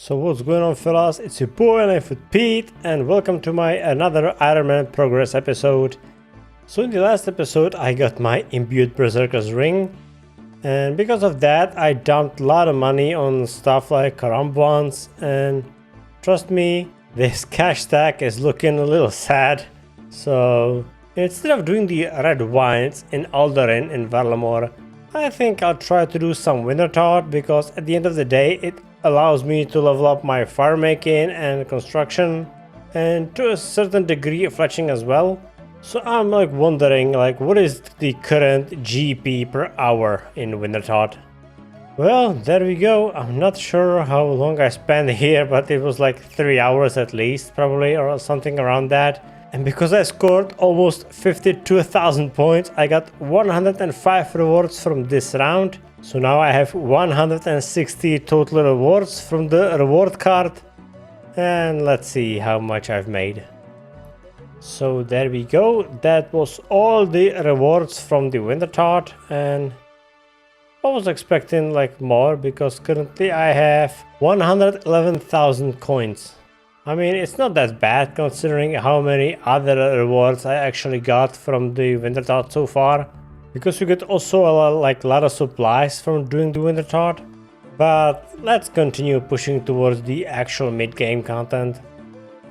So what's going on, fellas? It's your boy Life with Pete, and welcome to my another Ironman progress episode. So in the last episode I got my imbued berserker's ring, and because of that I dumped a lot of money on stuff like Rum bonds, and trust me, this cash stack is looking a little sad. So instead of doing the red wines in Alderin in Varlamore, I think I'll try to do some Wintertodt, because at the end of the day it allows me to level up my fire making and construction, and to a certain degree fletching as well. So I'm wondering what is the current GP per hour in Wintertodt. Well, there we go. I'm not sure how long I spent here, but it was like 3 hours at least, probably, or something around that. And because I scored almost 52,000 points, I got 105 rewards from this round. So now I have 160 total rewards from the reward card. And let's see how much I've made. So there we go. That was all the rewards from the Wintertodt, and I was expecting more, because currently I have 111,000 coins. I mean, it's not that bad considering how many other rewards I actually got from the Wintertodt so far, because you get also a lot of supplies from doing the Wintertodt. But let's continue pushing towards the actual mid-game content.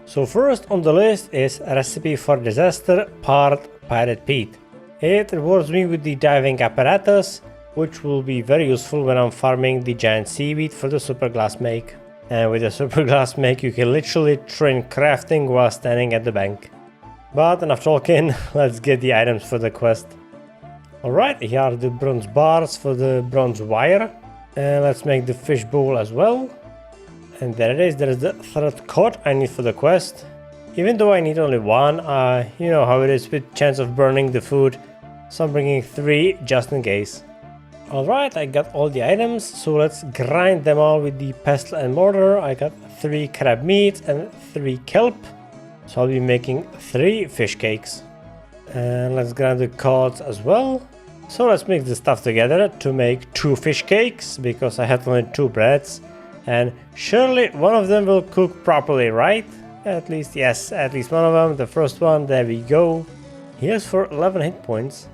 So first on the list is Recipe for Disaster part Pirate Pete. It rewards me with the diving apparatus, which will be very useful when I'm farming the giant seaweed for the super glass make. And with the super glass make you can literally train crafting while standing at the bank. But enough talking, let's get the items for the quest. Alright, here are the bronze bars for the bronze wire. And let's make the fish bowl as well. And there it is, there is the third cod I need for the quest. Even though I need only one, you know how it is with chance of burning the food. So I'm bringing 3 just in case. Alright, I got all the items, so let's grind them all with the pestle and mortar. I got 3 crab meat and 3 kelp. So I'll be making 3 fish cakes. And let's grind the cods as well. So let's mix the stuff together to make 2 fish cakes, because I had only 2 breads. And surely one of them will cook properly, right? At least, yes, at least one of them. The first one, there we go. Here's for 11 hit points.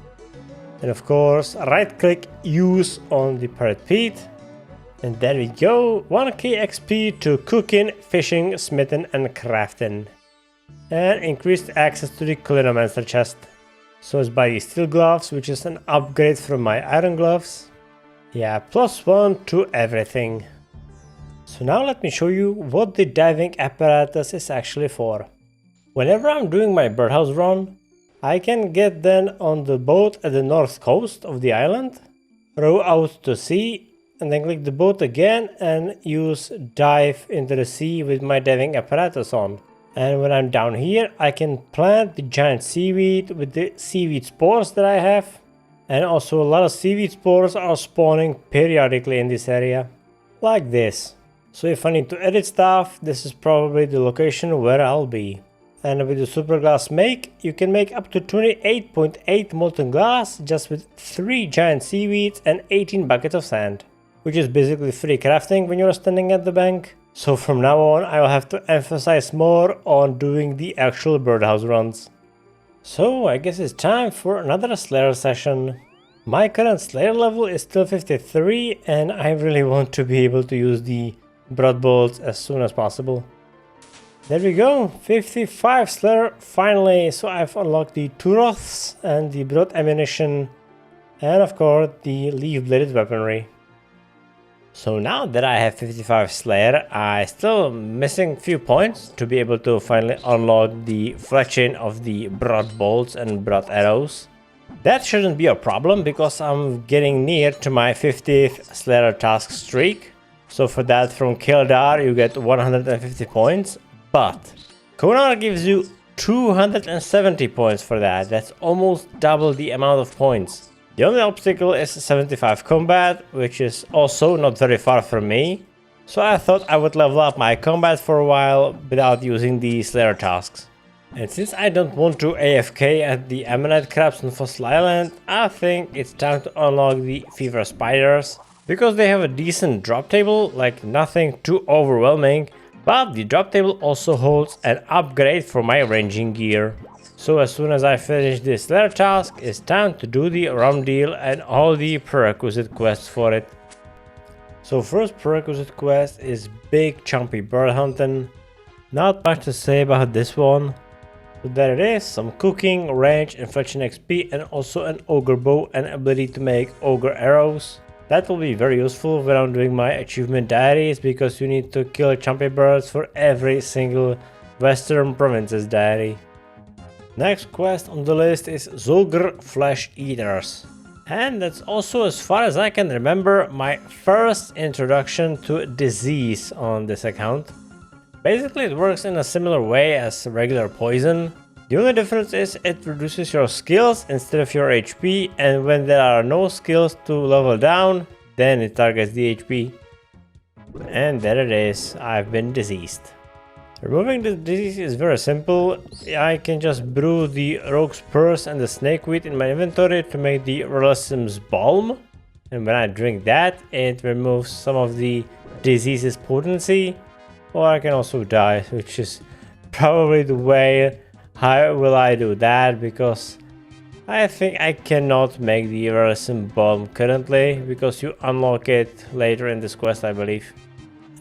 And of course, right click, use on the Pirate Pete. And there we go, 1k XP to cooking, fishing, smithing and crafting. And increased access to the Culinomancer chest. So it's by the steel gloves, which is an upgrade from my iron gloves. Yeah, +1 to everything. So now let me show you what the diving apparatus is actually for. Whenever I'm doing my birdhouse run, I can get then on the boat at the north coast of the island, row out to sea, and then click the boat again and use dive into the sea with my diving apparatus on. And when I'm down here, I can plant the giant seaweed with the seaweed spores that I have. And also a lot of seaweed spores are spawning periodically in this area, like this. So if I need to edit stuff, this is probably the location where I'll be. And with the super glass make, you can make up to 28.8 molten glass just with 3 giant seaweeds and 18 buckets of sand, which is basically free crafting when you're standing at the bank. So from now on I will have to emphasize more on doing the actual birdhouse runs. So I guess it's time for another Slayer session. My current Slayer level is still 53, and I really want to be able to use the broad bolts as soon as possible. There we go, 55 Slayer finally. So I've unlocked the 2 Roths and the broad ammunition, and of course the leaf bladed weaponry. So now that I have 55 Slayer, I still missing few points to be able to finally unlock the fletching of the broad bolts and broad arrows. That shouldn't be a problem, because I'm getting near to my 50th Slayer task streak. So for that, from Kildar you get 150 points, but Konar gives you 270 points for that. That's almost double the amount of points. The only obstacle is 75 combat, which is also not very far from me. So I thought I would level up my combat for a while without using the Slayer tasks. And since I don't want to AFK at the Ammonite crabs on Fossil Island, I think it's time to unlock the fever spiders. because they have a decent drop table, like nothing too overwhelming, but the drop table also holds an upgrade for my ranging gear. So as soon as I finish this letter task, it's time to do the Rum Deal and all the prerequisite quests for it. So first prerequisite quest is big chompy bird hunting. Not much to say about this one. So there it is, some cooking, range, inflection XP, and also an ogre bow and ability to make ogre arrows. That will be very useful when I'm doing my achievement diaries, because you need to kill chompy birds for every single Western Provinces diary. Next quest on the list is Zogre Flesh Eaters. And that's also, as far as I can remember, my first introduction to disease on this account. Basically it works in a similar way as regular poison. The only difference is it reduces your skills instead of your HP, and when there are no skills to level down, then it targets the HP. And there it is, I've been diseased. Removing the disease is very simple. I can just brew the rogue's purse and the snakeweed in my inventory to make the Relissim's balm. And when I drink that, it removes some of the disease's potency. Or I can also die, which is probably the way how will I do that, because I think I cannot make the Relissim balm currently, because you unlock it later in this quest, I believe.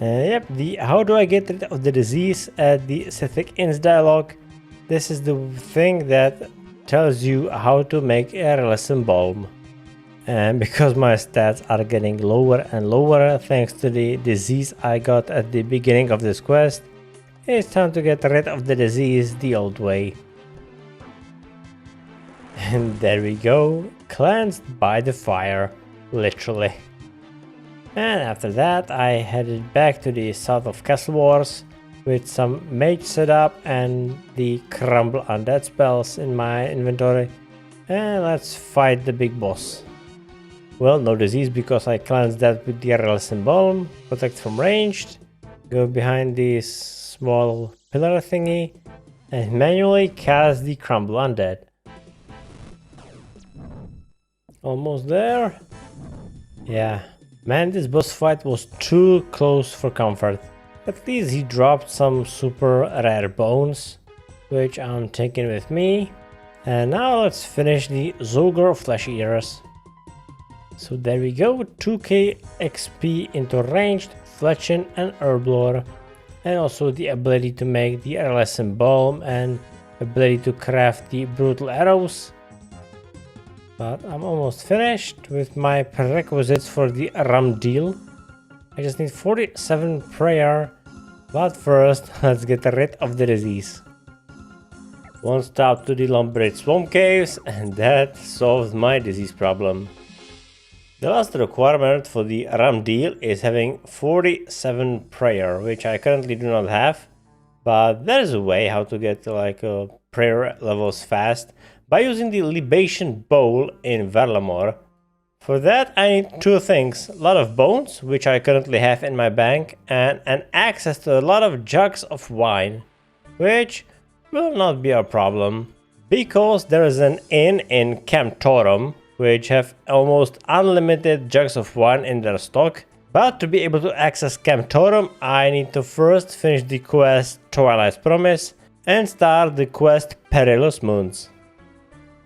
Yep, the how do I get rid of the disease at the Sithic Inns dialogue. This is the thing that tells you how to make a Relissim balm. And because my stats are getting lower and lower thanks to the disease I got at the beginning of this quest, it's time to get rid of the disease the old way. And there we go, cleansed by the fire, literally. And after that I headed back to the south of Castle Wars with some mage setup and the crumble undead spells in my inventory. And let's fight the big boss. Well, no disease because I cleansed that with the Relissim balm, protect from ranged, go behind this small pillar thingy and manually cast the crumble undead. Almost there. Yeah. Man, this boss fight was too close for comfort. At least he dropped some super rare bones, which I'm taking with me. And now let's finish the Zogre Flesh Eaters. So there we go, 2k XP into ranged, fletching and herblore. And also the ability to make the Relissim balm and ability to craft the brutal arrows. But I'm almost finished with my prerequisites for the Rum Deal. I just need 47 prayer, but first let's get rid of the disease. One stop to the Lumbridge Swamp Caves, and that solves my disease problem. The last requirement for the Rum Deal is having 47 prayer, which I currently do not have, but there is a way how to get like prayer levels fast by using the libation bowl in Varlamore. For that I need two things, a lot of bones, which I currently have in my bank, and an access to a lot of jugs of wine, which will not be a problem, because there is an inn in Camptorum which have almost unlimited jugs of wine in their stock. But to be able to access Camptorum, I need to first finish the quest Twilight's Promise and start the quest Perilous Moons.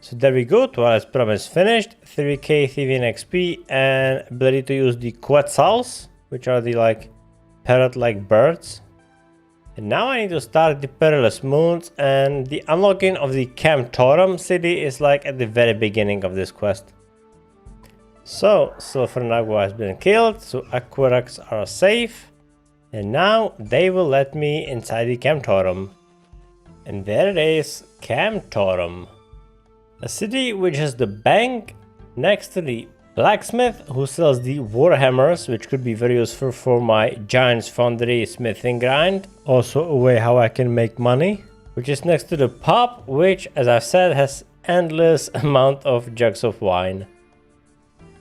So there we go, Twilight's Promise finished, 3k Thieving XP and ability to use the Quetzals, which are the like parrot-like birds. And now I need to start the Perilous Moons, and the unlocking of the Camptorum city is like at the very beginning of this quest. So Silver Nagua has been killed, so aqueducts are safe. And now they will let me inside the Camptorum. And there it is, Camptorum. A city which has the bank next to the blacksmith who sells the warhammers, which could be very useful for my Giant's Foundry smithing grind. Also a way how I can make money. Which is next to the pub, which as I've said has endless amount of jugs of wine.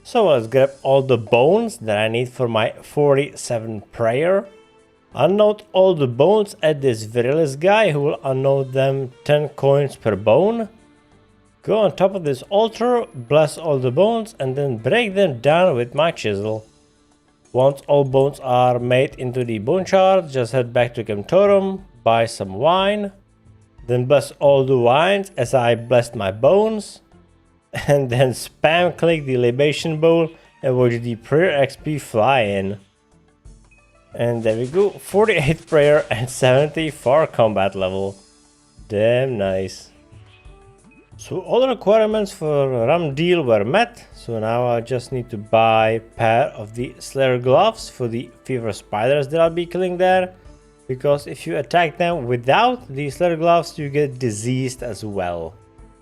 So let's grab all the bones that I need for my 47 prayer. Unload all the bones at this Virilis guy who will unload them 10 coins per bone. Go on top of this altar, bless all the bones and then break them down with my chisel. Once all bones are made into the bone shard, just head back to Kemptorum, buy some wine, then bless all the wines as I blessed my bones, and then spam click the libation bowl and watch the prayer XP fly in. And there we go, 48 prayer and 70 for combat level. Damn nice. So all the requirements for Rum Deal were met, so now I just need to buy a pair of the Slayer gloves for the fever spiders that I'll be killing there, because if you attack them without the Slayer gloves you get diseased as well.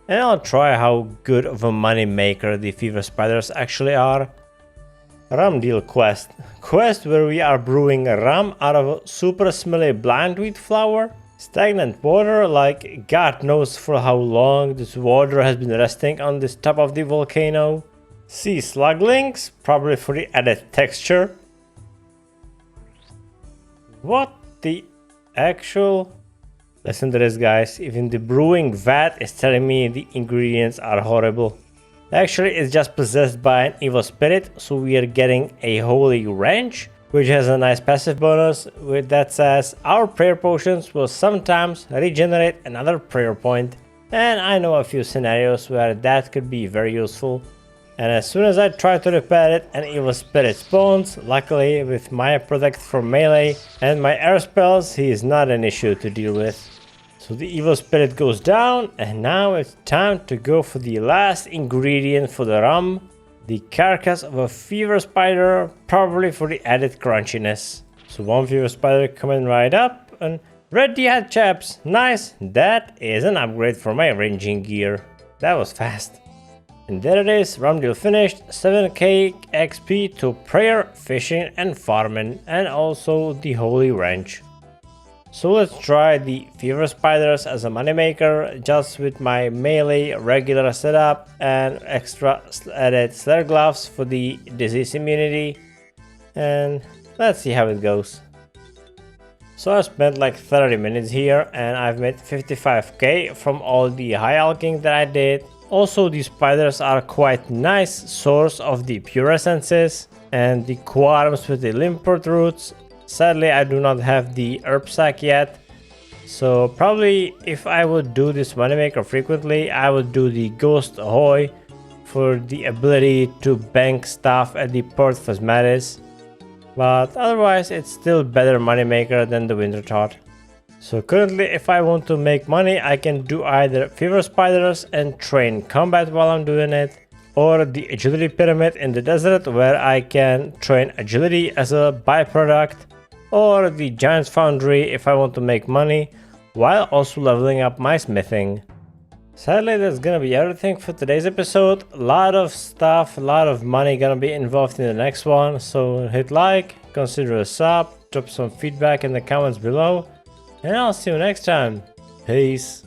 And I'll try how good of a money maker the fever spiders actually are. Rum Deal quest. Quest where we are brewing rum out of super smelly blindweed flower. Stagnant water, like God knows for how long this water has been resting on this top of the volcano. Sea sluglings, probably for the added texture. What the actual... Listen to this guys, even the brewing vat is telling me the ingredients are horrible. Actually it's just possessed by an evil spirit, so we are getting a holy wrench, which has a nice passive bonus that says our prayer potions will sometimes regenerate another prayer point, and I know a few scenarios where that could be very useful. And as soon as I try to repair it, an evil spirit spawns. Luckily with my protect from melee and my air spells he is not an issue to deal with. So the evil spirit goes down, and now it's time to go for the last ingredient for the rum. The carcass of a fever spider, probably for the added crunchiness. So one fever spider coming right up, and ready head chaps, nice, that is an upgrade for my ranging gear. That was fast. And there it is, Rum Deal finished, 7k XP to prayer, fishing and farming, and also the holy wrench. So let's try the fever spiders as a moneymaker, just with my melee regular setup and extra added Slayer gloves for the disease immunity, and let's see how it goes. So I spent like 30 minutes here and I've made 55k from all the high alching that I did. Also the spiders are quite nice source of the pure essences and the quarms with the limport roots. Sadly, I do not have the herb sack yet, so probably if I would do this moneymaker frequently, I would do the Ghost Ahoy for the ability to bank stuff at the Port Phasmatis, but otherwise it's still better moneymaker than the Wintertodt. So currently if I want to make money, I can do either fever spiders and train combat while I'm doing it, or the agility pyramid in the desert where I can train agility as a byproduct, or the Giant's Foundry if I want to make money while also leveling up my smithing. Sadly, that's gonna be everything for today's episode. A lot of stuff, a lot of money gonna be involved in the next one, so hit like, consider a sub, drop some feedback in the comments below, and I'll see you next time. Peace.